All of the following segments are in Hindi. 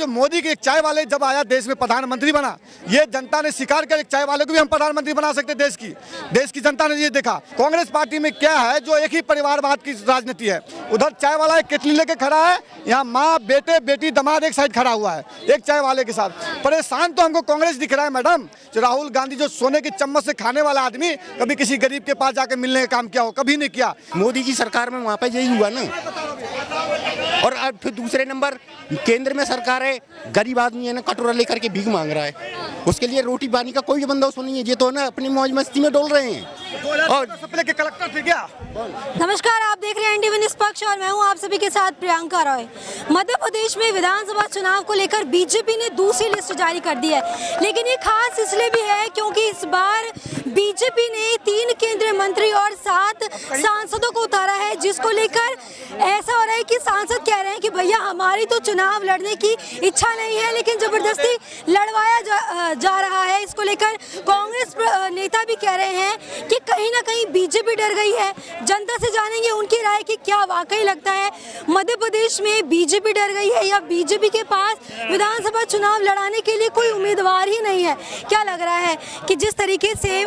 जो मोदी के एक चाय वाले जब आया देश में प्रधानमंत्री बना, ये जनता ने स्वीकार किया एक चाय वाले को भी हम प्रधानमंत्री बना सकते देश की जनता ने ये देखा। कांग्रेस पार्टी में क्या है, जो एक ही परिवारवाद की राजनीति है। उधर चाय वाला एक केटली लेके खड़ा है, यहाँ माँ बेटे बेटी दामाद एक साइड खड़ा हुआ है एक चाय वाले के साथ। परेशान तो हमको कांग्रेस दिख रहा है मैडम। जो राहुल गांधी जो सोने की चम्मच से खाने वाला आदमी, कभी किसी गरीब के पास जाकर मिलने का काम किया हो? कभी नहीं किया। मोदी की सरकार में वहाँ पे यही हुआ ना। और अब फिर दूसरे नंबर केंद्र में सरकार है, गरीब आदमी है ना कटोरा लेकर के भीख मांग रहा है, उसके लिए रोटी पानी का कोई बंदोबस्त नहीं है। ये तो ना अपनी मौज मस्ती में डोल रहे हैं। और कलेक्टर थे क्या? नमस्कार, आप देख रहे हैं एनडीवी निष्पक्ष और मैं हूं आप सभी के साथ प्रियंका रॉय। मध्य प्रदेश में विधानसभा चुनाव को लेकर बीजेपी ने दूसरी लिस्ट जारी कर दी है, लेकिन ये खास इसलिए भी है क्योंकि इस बार बीजेपी ने 3 केंद्रीय मंत्री और 7 सांसदों को उतारा है, जिसको लेकर ऐसा हो रहा है कि सांसद कह रहे हैं कि भैया हमारी तो चुनाव लड़ने की इच्छा नहीं है, लेकिन जबरदस्ती लड़वाया जा रहा है। इसको लेकर कांग्रेस नेता भी कह रहे हैं कि कहीं ना कहीं बीजेपी डर गई है। जनता से जानेंगे उनकी राय कि क्या वाकई लगता है मध्य प्रदेश में बीजेपी डर गई है या बीजेपी के पास विधानसभा चुनाव लड़ाने के लिए कोई उम्मीदवार ही नहीं है। क्या लग रहा है कि जिस तरीके से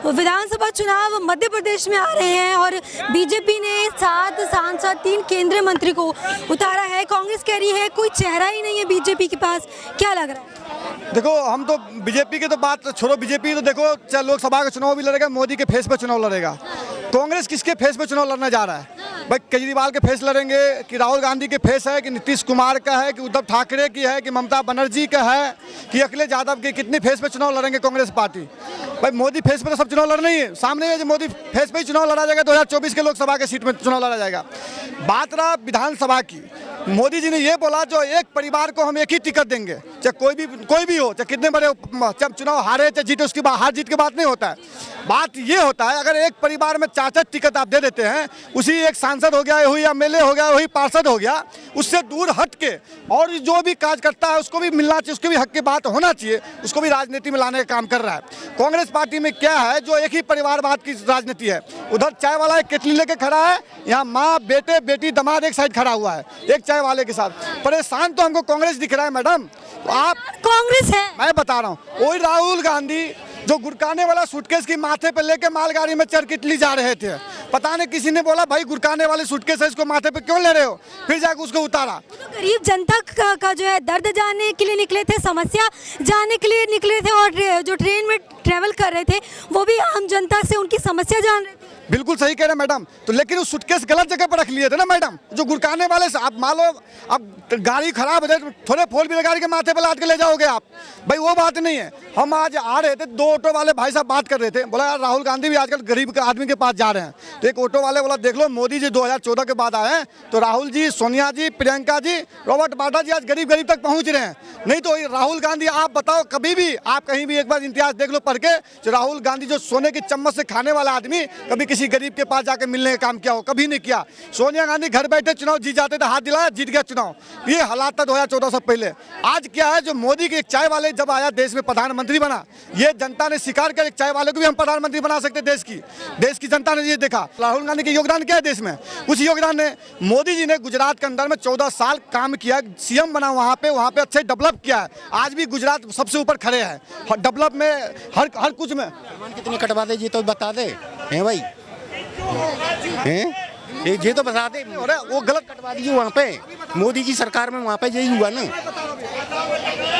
विधानसभा चुनाव मध्य प्रदेश में आ रहे हैं और बीजेपी ने 7 सांसद 3 केंद्रीय मंत्री को उतारा है, कांग्रेस कह रही है कोई चेहरा ही नहीं है बीजेपी के पास। क्या लग रहा है? देखो, हम तो बीजेपी की तो बात छोड़ो, बीजेपी तो देखो चाहे लोकसभा का चुनाव भी लड़ेगा, मोदी के फेस पे चुनाव लड़ेगा। कांग्रेस किसके फेस पे चुनाव लड़ने जा रहा है? भाई केजरीवाल के फेस लड़ेंगे कि राहुल गांधी के फेस है कि नीतीश कुमार का है कि उद्धव ठाकरे की है कि ममता बनर्जी का है कि अखिलेश यादव के? कितने फेस पे चुनाव लड़ेंगे कांग्रेस पार्टी? भाई मोदी फेस पे तो सब चुनाव लड़ रही है, सामने है जो मोदी फेस पे ही चुनाव लड़ा जाएगा। 2024 के लोकसभा के सीट में चुनाव लड़ा जाएगा। बात रहा विधानसभा की, मोदी जी ने ये बोला जो एक परिवार को हम एक ही टिकट देंगे, चाहे कोई भी हो, चाहे कितने बड़े, जब चुनाव हारे चाहे जीते, उसकी हार जीत की बात नहीं होता है। बात ये होता है अगर एक परिवार में 4 टिकट आप दे देते हैं, उसी एक सांसद हो गया, वही एमएलए हो गया, वही पार्षद हो गया, उससे दूर हट के और जो भी काज करता है उसको भी मिलना चाहिए, उसके भी हक की बात होना चाहिए, उसको भी राजनीति में लाने का काम कर रहा है। कांग्रेस पार्टी में क्या है, जो एक ही परिवारवाद की राजनीति है। उधर चाय वाला एक केटली लेके खड़ा है, यहाँ माँ बेटे बेटी दामाद एक साइड खड़ा हुआ है एक चाय वाले के साथ। परेशान तो हमको कांग्रेस दिख रहा है मैडम। आप कांग्रेस है, मैं बता रहा हूँ, वही राहुल गांधी जो गुड़काने वाला सूटकेस की माथे पे लेके मालगाड़ी में चढ़ के इटली जा रहे थे। पता नहीं किसी ने बोला भाई गुड़काने वाले सूटकेस है, इसको माथे पे क्यों ले रहे हो? फिर जाकर उसको उतारा। तो गरीब जनता का जो है दर्द जानने के लिए निकले थे, समस्या जानने के लिए निकले थे, और जो ट्रेन में ट्रेवल कर रहे थे वो भी आम जनता से उनकी समस्या जान रहे थे। बिल्कुल सही कह रहे हैं मैडम। तो लेकिन उस सूटकेस गलत जगह पर रख लिए थे ना मैडम। जो गुड़काने वाले से आप मान लो, अब गाड़ी खराब है, थोड़े 4 व्हीलर गाड़ी के माथे पर लाद के ले जाओगे आप, भाई वो बात नहीं है। हम आज आ रहे थे, 2 ऑटो वाले भाई साहब बात कर रहे थे, बोला यार राहुल गांधी भी आजकल गरीब आदमी के पास जा रहे हैं। तो एक ऑटो वाले बोला देख लो मोदी जी 2014 के बाद आए हैं, तो राहुल जी, सोनिया जी, प्रियंका जी, रॉबर्ट वाड्रा जी आज गरीब तक पहुँच रहे हैं। नहीं तो राहुल गांधी, आप बताओ कभी भी आप कहीं भी एक बार इतिहास देख लो पढ़ के, जो राहुल गांधी जो सोने की चम्मच से खाने वाला आदमी, कभी किसी गरीब के पास जाकर मिलने का काम किया हो? कभी नहीं किया। सोनिया गांधी घर बैठे चुनाव जीत जाते थे, हाथ दिलाया जीत गया चुनाव। ये हालात था 2014 से पहले। आज क्या है, जो मोदी के एक चाय वाले जब आया देश में प्रधानमंत्री बना, ये जनता ने स्वीकार किया एक चाय वाले को भी हम प्रधानमंत्री बना सकते देश की जनता ने ये देखा। राहुल गांधी के योगदान क्या है देश में? कुछ योगदान है। मोदी जी ने गुजरात के अंदर में 14 साल काम किया, सीएम बना, वहाँ पे अच्छे डेवलप किया है। आज भी गुजरात सबसे ऊपर खड़े हैं डेवलप में, हर कुछ में। कितने कटवा दे ये तो बता दे हैं भाई, हैं ये तो बता दे। वो गलत कटवा दीजिए वहाँ पे, मोदी की सरकार में वहाँ पे यही हुआ ना।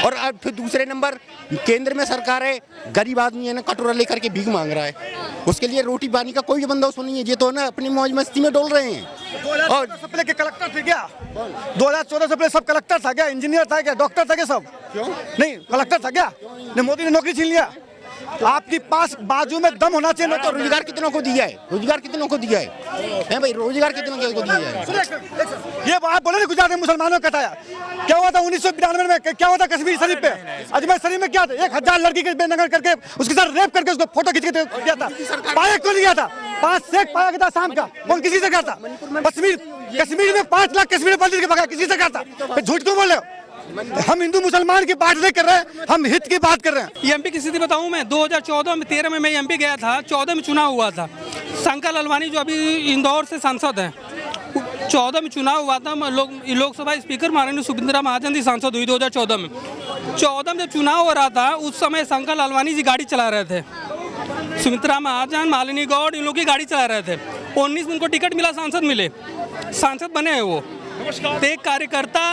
और अब फिर दूसरे नंबर केंद्र में सरकार है, गरीब आदमी है ना कटोरा लेकर के भीख मांग रहा है, उसके लिए रोटी पानी का कोई बंदोबस्त नहीं है। ये तो ना अपनी मौज मस्ती में डोल रहे हैं। 2014 से पहले के कलेक्टर थे क्या? 2014 से पहले सब कलेक्टर था क्या? इंजीनियर था क्या? डॉक्टर था क्या? सब क्यों नहीं कलेक्टर था क्या? नहीं, मोदी ने नौकरी छीन लिया। आपके पास बाजू में दम होना चाहिए। तो रोजगार कितनों को दिया है? रोजगार कितनों को दिया है भाई? रोजगार कितनों को दिया है? ये बात बोले गुजरात में मुसलमानों का कटाया। क्या हुआ था 1992 में? क्या हुआ था कश्मीर शरीफ पे? अजमेर शरीफ में क्या था? 1000 लड़की के बेनगर करके उसके साथ रेप करके उसको फोटो खींच के दिया था। पाया क्यों नहीं गया था? 5 शेख पाया गया था शाम का, कौन किसी सरकार था? कश्मीर में 5 लाख कश्मीर पंडित के भगा किसी सरकार था? झूठ क्यों बोल रहे हो? हम हिंदू मुसलमान की बात नहीं कर रहे हैं, हम हित की बात कर रहे हैं। एमपी की स्थिति बताऊं मैं, 2014 में 13 में मैं एमपी गया था, 14 में चुनाव हुआ था। शंकर लालवानी जो अभी इंदौर से सांसद हैं, 14 में चुनाव हुआ था, लोकसभा स्पीकर माननीय सुमित्रा महाजन जी सांसद हुई 2014 में। 14 में जब चुनाव हो रहा था उस समय शंकर लालवानी जी गाड़ी चला रहे थे, सुमित्रा महाजन, मालिनी गौड़, इन लोग की गाड़ी चला रहे थे। 19 में उनको टिकट मिला, सांसद मिले, सांसद बने हैं वो। तो एक कार्यकर्ता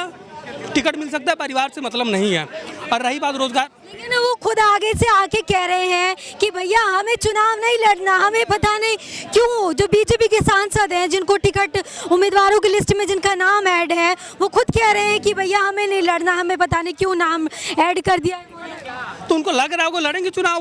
टिकट मिल सकता है, परिवार से मतलब नहीं है। और रही बात रोजगार, लेकिन वो खुद आगे से आके कह रहे हैं कि भैया हमें चुनाव नहीं लड़ना, हमें पता नहीं क्यों जो बीजेपी के सांसद हैं जिनको टिकट उम्मीदवारों की लिस्ट में जिनका नाम ऐड है, वो खुद कह रहे हैं कि भैया हमें नहीं लड़ना, हमें पता नहीं क्यों नाम ऐड कर दिया है। तो उनको लग रहा है वो लड़ेंगे चुनाव,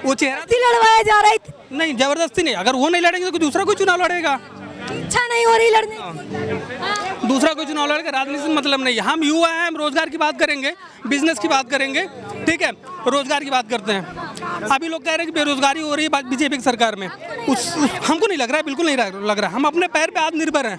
वो चेहरा लड़वाया जा रहा है, नहीं, जबरदस्ती नहीं। अगर वो नहीं लड़ेंगे तो कोई दूसरा कोई चुनाव लड़ेगा, इच्छा नहीं हो रही लड़ने की। दूसरा कोई चुनाव लड़ेगा, राजनीति से मतलब नहीं है। हम युवा हैं, हम रोजगार की बात करेंगे, बिजनेस की बात करेंगे, ठीक है, रोजगार की बात करते हैं। अभी लोग कह रहे हैं कि बेरोजगारी हो रही है बीजेपी की सरकार में, हमको नहीं लग रहा है, बिल्कुल नहीं लग रहा है। हम अपने पैर पे आत्मनिर्भर हैं,